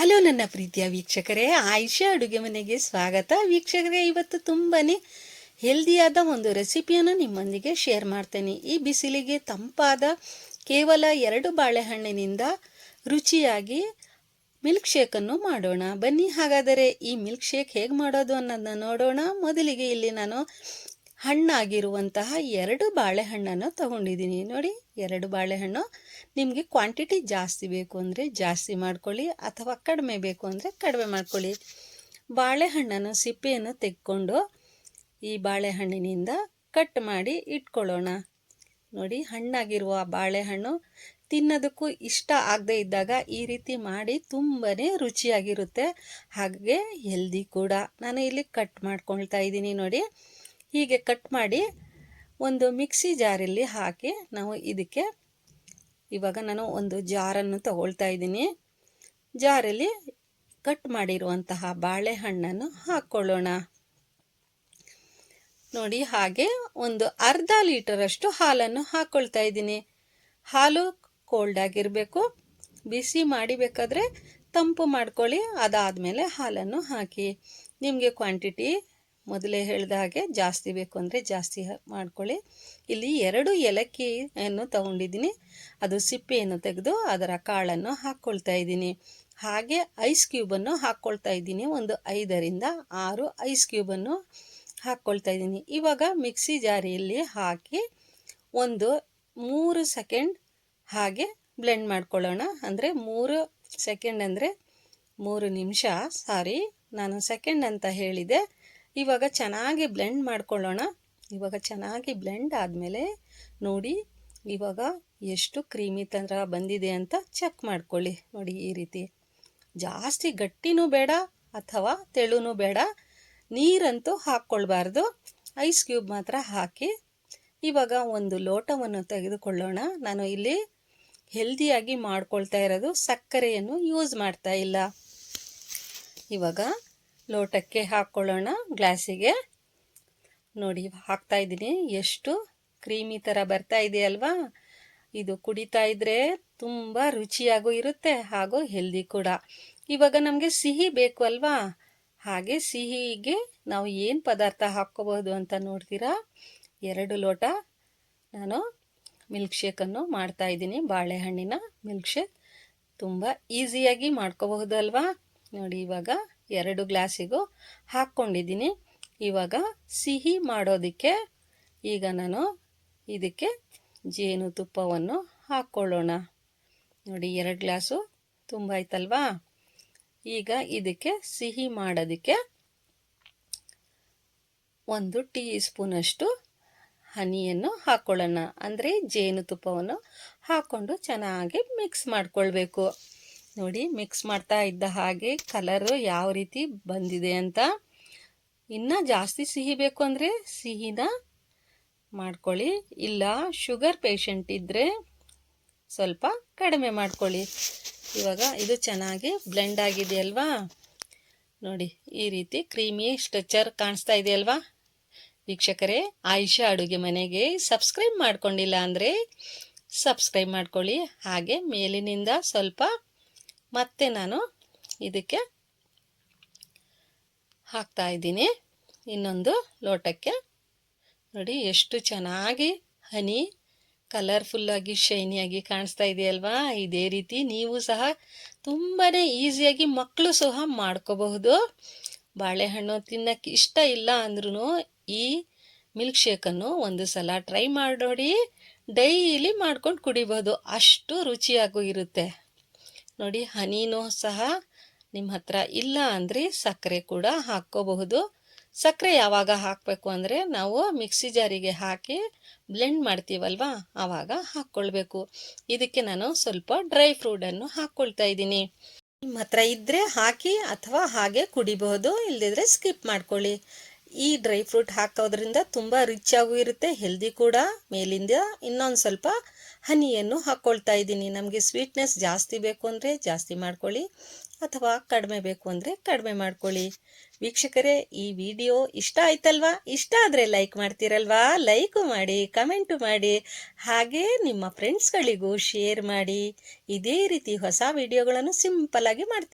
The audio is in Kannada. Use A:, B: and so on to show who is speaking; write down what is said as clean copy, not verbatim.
A: ಹಲೋ ನನ್ನ ಪ್ರೀತಿಯ ವೀಕ್ಷಕರೇ, ಆಯಿಷಾ ಅಡುಗೆ ಮನೆಗೆ ಸ್ವಾಗತ. ವೀಕ್ಷಕರೇ, ಇವತ್ತು ತುಂಬಾನೇ ಹೆಲ್ದಿಯಾದ ಒಂದು ರೆಸಿಪಿಯನ್ನು ನಿಮ್ಮೊಂದಿಗೆ ಶೇರ್ ಮಾಡ್ತೇನೆ. ಈ ಬಿಸಿಲಿಗೆ ತಂಪಾದ ಕೇವಲ 2 ಬಾಳೆಹಣ್ಣಿನಿಂದ ರುಚಿಯಾಗಿ ಮಿಲ್ಕ್ ಶೇಕನ್ನು ಮಾಡೋಣ. ಬನ್ನಿ, ಹಾಗಾದರೆ ಈ ಮಿಲ್ಕ್ ಶೇಕ್ ಹೇಗೆ ಮಾಡೋದು ಅನ್ನೋದನ್ನ ನೋಡೋಣ. ಮೊದಲಿಗೆ ಇಲ್ಲಿ ನಾನು ಹಣ್ಣಾಗಿರುವಂತಹ 2 ಬಾಳೆಹಣ್ಣನ್ನು ತಗೊಂಡಿದ್ದೀನಿ. ನೋಡಿ, 2 ಬಾಳೆಹಣ್ಣು. ನಿಮಗೆ ಕ್ವಾಂಟಿಟಿ ಜಾಸ್ತಿ ಬೇಕು ಅಂದರೆ ಜಾಸ್ತಿ ಮಾಡ್ಕೊಳ್ಳಿ, ಅಥವಾ ಕಡಿಮೆ ಬೇಕು ಅಂದರೆ ಕಡಿಮೆ ಮಾಡ್ಕೊಳ್ಳಿ. ಬಾಳೆಹಣ್ಣನ್ನು ಸಿಪ್ಪೆಯನ್ನು ತೆಗೆದುಕೊಂಡು ಈ ಬಾಳೆಹಣ್ಣಿನಿಂದ ಕಟ್ ಮಾಡಿ ಇಟ್ಕೊಳ್ಳೋಣ. ನೋಡಿ, ಹಣ್ಣಾಗಿರುವ ಬಾಳೆಹಣ್ಣು ತಿನ್ನೋದಕ್ಕೂ ಇಷ್ಟ ಆಗದೆ ಇದ್ದಾಗ ಈ ರೀತಿ ಮಾಡಿ ತುಂಬಾ ರುಚಿಯಾಗಿರುತ್ತೆ, ಹಾಗೆ ಹೆಲ್ದಿ ಕೂಡ. ನಾನು ಇಲ್ಲಿ ಕಟ್ ಮಾಡ್ಕೊಳ್ತಾ ಇದ್ದೀನಿ. ನೋಡಿ, ಹೀಗೆ ಕಟ್ ಮಾಡಿ ಒಂದು ಮಿಕ್ಸಿ ಜಾರಲ್ಲಿ ಹಾಕಿ ನಾವು ಇದಕ್ಕೆ ಇವಾಗ ನಾನು ಒಂದು ಜಾರನ್ನು ತಗೊಳ್ತಾ ಇದ್ದೀನಿ. ಜಾರಲ್ಲಿ ಕಟ್ ಮಾಡಿರುವಂತಹ ಬಾಳೆಹಣ್ಣನ್ನು ಹಾಕ್ಕೊಳ್ಳೋಣ. ನೋಡಿ, ಹಾಗೆ ಒಂದು ಅರ್ಧ ಲೀಟರಷ್ಟು ಹಾಲನ್ನು ಹಾಕ್ಕೊಳ್ತಾ ಇದ್ದೀನಿ. ಹಾಲು ಕೋಲ್ಡ್ ಆಗಿರಬೇಕು, ಬಿಸಿ ಮಾಡಿ ಬೇಕಾದರೆ ತಂಪು ಮಾಡ್ಕೊಳ್ಳಿ. ಅದಾದಮೇಲೆ ಹಾಲನ್ನು ಹಾಕಿ. ನಿಮಗೆ ಕ್ವಾಂಟಿಟಿ ಮೊದಲೇ ಹೇಳಿದ ಹಾಗೆ ಜಾಸ್ತಿ ಬೇಕು ಅಂದರೆ ಜಾಸ್ತಿ ಮಾಡ್ಕೊಳ್ಳಿ. ಇಲ್ಲಿ 2 ಏಲಕ್ಕಿಯನ್ನು ತಗೊಂಡಿದ್ದೀನಿ. ಅದು ಸಿಪ್ಪೆಯನ್ನು ತೆಗೆದು ಅದರ ಕಾಳನ್ನು ಹಾಕ್ಕೊಳ್ತಾ ಇದ್ದೀನಿ. ಹಾಗೆ ಐಸ್ ಕ್ಯೂಬನ್ನು ಹಾಕ್ಕೊಳ್ತಾ ಇದ್ದೀನಿ. ಒಂದು 5ರಿಂದ 6 ಐಸ್ ಕ್ಯೂಬನ್ನು ಹಾಕ್ಕೊಳ್ತಾ ಇದ್ದೀನಿ. ಇವಾಗ ಮಿಕ್ಸಿ ಜಾರಿಯಲ್ಲಿ ಹಾಕಿ ಒಂದು 3 ಸೆಕೆಂಡ್ ಹಾಗೆ ಬ್ಲೆಂಡ್ ಮಾಡ್ಕೊಳ್ಳೋಣ. ಅಂದರೆ 3 ಸೆಕೆಂಡ್ ಅಂದರೆ 3 ನಿಮಿಷ, ಸಾರಿ, ನಾನು ಸೆಕೆಂಡ್ ಅಂತ ಹೇಳಿದೆ. ಇವಾಗ ಚೆನ್ನಾಗಿ ಬ್ಲೆಂಡ್ ಮಾಡ್ಕೊಳ್ಳೋಣ. ಇವಾಗ ಚೆನ್ನಾಗಿ ಬ್ಲೆಂಡ್ ಆದಮೇಲೆ ನೋಡಿ, ಇವಾಗ ಎಷ್ಟು ಕ್ರೀಮಿ ಥರ ಬಂದಿದೆ ಅಂತ ಚೆಕ್ ಮಾಡ್ಕೊಳ್ಳಿ. ನೋಡಿ, ಈ ರೀತಿ ಜಾಸ್ತಿ ಗಟ್ಟಿನೂ ಬೇಡ ಅಥವಾ ತೆಳುನೂ ಬೇಡ, ನೀರಂತೂ ಹಾಕ್ಕೊಳ್ಬಾರ್ದು. ಐಸ್ ಕ್ಯೂಬ್ ಮಾತ್ರ ಹಾಕಿ ಇವಾಗ ಒಂದು ಲೋಟವನ್ನು ತೆಗೆದುಕೊಳ್ಳೋಣ. ನಾನು ಇಲ್ಲಿ ಹೆಲ್ದಿಯಾಗಿ ಮಾಡ್ಕೊಳ್ತಾ ಇರೋದು, ಸಕ್ಕರೆಯನ್ನು ಯೂಸ್ ಮಾಡ್ತಾ ಇಲ್ಲ. ಇವಾಗ ಲೋಟಕ್ಕೆ ಹಾಕ್ಕೊಳ್ಳೋಣ, ಗ್ಲಾಸಿಗೆ. ನೋಡಿ, ಹಾಕ್ತಾ ಇದ್ದೀನಿ. ಎಷ್ಟು ಕ್ರೀಮಿ ಥರ ಬರ್ತಾ ಇದೆಯಲ್ವಾ. ಇದು ಕುಡಿತಾ ಇದ್ರೆ ತುಂಬ ರುಚಿಯಾಗೂ ಇರುತ್ತೆ, ಹಾಗೂ ಹೆಲ್ದಿ ಕೂಡ. ಇವಾಗ ನಮಗೆ ಸಿಹಿ ಬೇಕು ಅಲ್ವಾ, ಹಾಗೆ ಸಿಹಿಗೆ ನಾವು ಏನು ಪದಾರ್ಥ ಹಾಕ್ಕೋಬಹುದು ಅಂತ ನೋಡ್ತೀರಾ. 2 ಲೋಟ ನಾನು ಮಿಲ್ಕ್ ಶೇಕನ್ನು ಮಾಡ್ತಾ ಇದ್ದೀನಿ. ಬಾಳೆಹಣ್ಣಿನ ಮಿಲ್ಕ್ ಶೇಕ್ ತುಂಬ ಈಸಿಯಾಗಿ ಮಾಡ್ಕೋಬಹುದು ಅಲ್ವಾ. ನೋಡಿ, ಇವಾಗ 2 ಗ್ಲಾಸಿಗೂ ಹಾಕ್ಕೊಂಡಿದ್ದೀನಿ. ಇವಾಗ ಸಿಹಿ ಮಾಡೋದಕ್ಕೆ ಈಗ ನಾನು ಇದಕ್ಕೆ ಜೇನುತುಪ್ಪವನ್ನು ಹಾಕ್ಕೊಳ್ಳೋಣ. ನೋಡಿ, 2 ಗ್ಲಾಸು ತುಂಬ ಆಯ್ತಲ್ವಾ. ಈಗ ಇದಕ್ಕೆ ಸಿಹಿ ಮಾಡೋದಕ್ಕೆ 1 ಟೀ ಸ್ಪೂನಷ್ಟು ಹನಿಯನ್ನು ಹಾಕ್ಕೊಳ್ಳೋಣ. ಅಂದರೆ ಜೇನುತುಪ್ಪವನ್ನು ಹಾಕ್ಕೊಂಡು ಚೆನ್ನಾಗಿ ಮಿಕ್ಸ್ ಮಾಡ್ಕೊಳ್ಬೇಕು. ನೋಡಿ, ಮಿಕ್ಸ್ ಮಾಡ್ತಾ ಇದ್ದ ಹಾಗೆ ಕಲರು ಯಾವ ರೀತಿ ಬಂದಿದೆ ಅಂತ. ಇನ್ನೂ ಜಾಸ್ತಿ ಸಿಹಿ ಬೇಕು ಅಂದರೆ ಸಿಹಿನ ಮಾಡ್ಕೊಳ್ಳಿ, ಇಲ್ಲ ಶುಗರ್ ಪೇಷಂಟ್ ಇದ್ದರೆ ಸ್ವಲ್ಪ ಕಡಿಮೆ ಮಾಡ್ಕೊಳ್ಳಿ. ಇವಾಗ ಇದು ಚೆನ್ನಾಗಿ ಬ್ಲೆಂಡ್ ಆಗಿದೆಯಲ್ವಾ. ನೋಡಿ, ಈ ರೀತಿ ಕ್ರೀಮಿ ಸ್ಟ್ರಕ್ಚರ್ ಕಾಣಿಸ್ತಾ ಇದೆಯಲ್ವಾ. ವೀಕ್ಷಕರೇ, ಆಯಿಷಾ ಅಡುಗೆ ಮನೆಗೆ ಸಬ್ಸ್ಕ್ರೈಬ್ ಮಾಡ್ಕೊಂಡಿಲ್ಲ ಅಂದರೆ ಸಬ್ಸ್ಕ್ರೈಬ್ ಮಾಡ್ಕೊಳ್ಳಿ. ಹಾಗೆ ಮೇಲಿನಿಂದ ಸ್ವಲ್ಪ ಮತ್ತೆ ನಾನು ಇದಕ್ಕೆ ಹಾಕ್ತಾ ಇದ್ದೀನಿ ಇನ್ನೊಂದು ಲೋಟಕ್ಕೆ. ನೋಡಿ, ಎಷ್ಟು ಚೆನ್ನಾಗಿ ಹನಿ ಕಲರ್ಫುಲ್ಲಾಗಿ ಶೈನಿಯಾಗಿ ಕಾಣಿಸ್ತಾ ಇದೆಯಲ್ವಾ. ಇದೇ ರೀತಿ ನೀವು ಸಹ ತುಂಬಾ ಈಸಿಯಾಗಿ ಮಕ್ಕಳು ಸಹ ಮಾಡ್ಕೋಬಹುದು. ಬಾಳೆಹಣ್ಣು ತಿನ್ನಕ್ಕೆ ಇಷ್ಟ ಇಲ್ಲ ಅಂದ್ರೂ ಈ ಮಿಲ್ಕ್ ಶೇಕನ್ನು ಒಂದು ಸಲ ಟ್ರೈ ಮಾಡಿ ನೋಡಿ. ಡೈಲಿ ಮಾಡ್ಕೊಂಡು ಕುಡಿಬಹುದು, ಅಷ್ಟು ರುಚಿಯಾಗೂ ಇರುತ್ತೆ. ನೋಡಿ, ಹನಿನೂ ಸಹ ನಿಮ್ಮ ಹತ್ರ ಇಲ್ಲ ಅಂದರೆ ಸಕ್ಕರೆ ಕೂಡ ಹಾಕ್ಕೋಬಹುದು. ಸಕ್ಕರೆ ಯಾವಾಗ ಹಾಕಬೇಕು ಅಂದರೆ ನಾವು ಮಿಕ್ಸಿ ಜಾರಿಗೆ ಹಾಕಿ ಬ್ಲೆಂಡ್ ಮಾಡ್ತೀವಲ್ವಾ, ಆವಾಗ ಹಾಕ್ಕೊಳ್ಬೇಕು. ಇದಕ್ಕೆ ನಾನು ಸ್ವಲ್ಪ ಡ್ರೈ ಫ್ರೂಟನ್ನು ಹಾಕ್ಕೊಳ್ತಾ ಇದ್ದೀನಿ. ನಿಮ್ಮ ಹತ್ರ ಇದ್ದರೆ ಹಾಕಿ ಅಥವಾ ಹಾಗೆ ಕುಡಿಬಹುದು, ಇಲ್ಲದಿದ್ರೆ ಸ್ಕಿಪ್ ಮಾಡ್ಕೊಳ್ಳಿ. ಈ ಡ್ರೈ ಫ್ರೂಟ್ ಹಾಕೋದ್ರಿಂದ ತುಂಬ ರಿಚ್ ಆಗೂ ಇರುತ್ತೆ, ಹೆಲ್ದಿ ಕೂಡ. ಮೇಲಿಂದ ಇನ್ನೊಂದು ಸ್ವಲ್ಪ ಹನಿಯನ್ನು ಹಾಕ್ಕೊಳ್ತಾ ಇದ್ದೀನಿ. ನಮಗೆ ಸ್ವೀಟ್ನೆಸ್ ಜಾಸ್ತಿ ಬೇಕು ಅಂದರೆ ಜಾಸ್ತಿ ಮಾಡ್ಕೊಳ್ಳಿ, ಅಥವಾ ಕಡಿಮೆ ಬೇಕು ಅಂದರೆ ಕಡಿಮೆ ಮಾಡ್ಕೊಳ್ಳಿ. ವೀಕ್ಷಕರೇ, ಈ ವಿಡಿಯೋ ಇಷ್ಟ ಆಯ್ತಲ್ವಾ? ಇಷ್ಟ ಆದರೆ ಲೈಕ್ ಮಾಡ್ತೀರಲ್ವಾ? ಲೈಕು ಮಾಡಿ, ಕಮೆಂಟು ಮಾಡಿ, ಹಾಗೆ ನಿಮ್ಮ ಫ್ರೆಂಡ್ಸ್ಗಳಿಗೂ ಶೇರ್ ಮಾಡಿ. ಇದೇ ರೀತಿ ಹೊಸ ವಿಡಿಯೋಗಳನ್ನು ಸಿಂಪಲ್ ಆಗಿ ಮಾಡ್ತೀನಿ.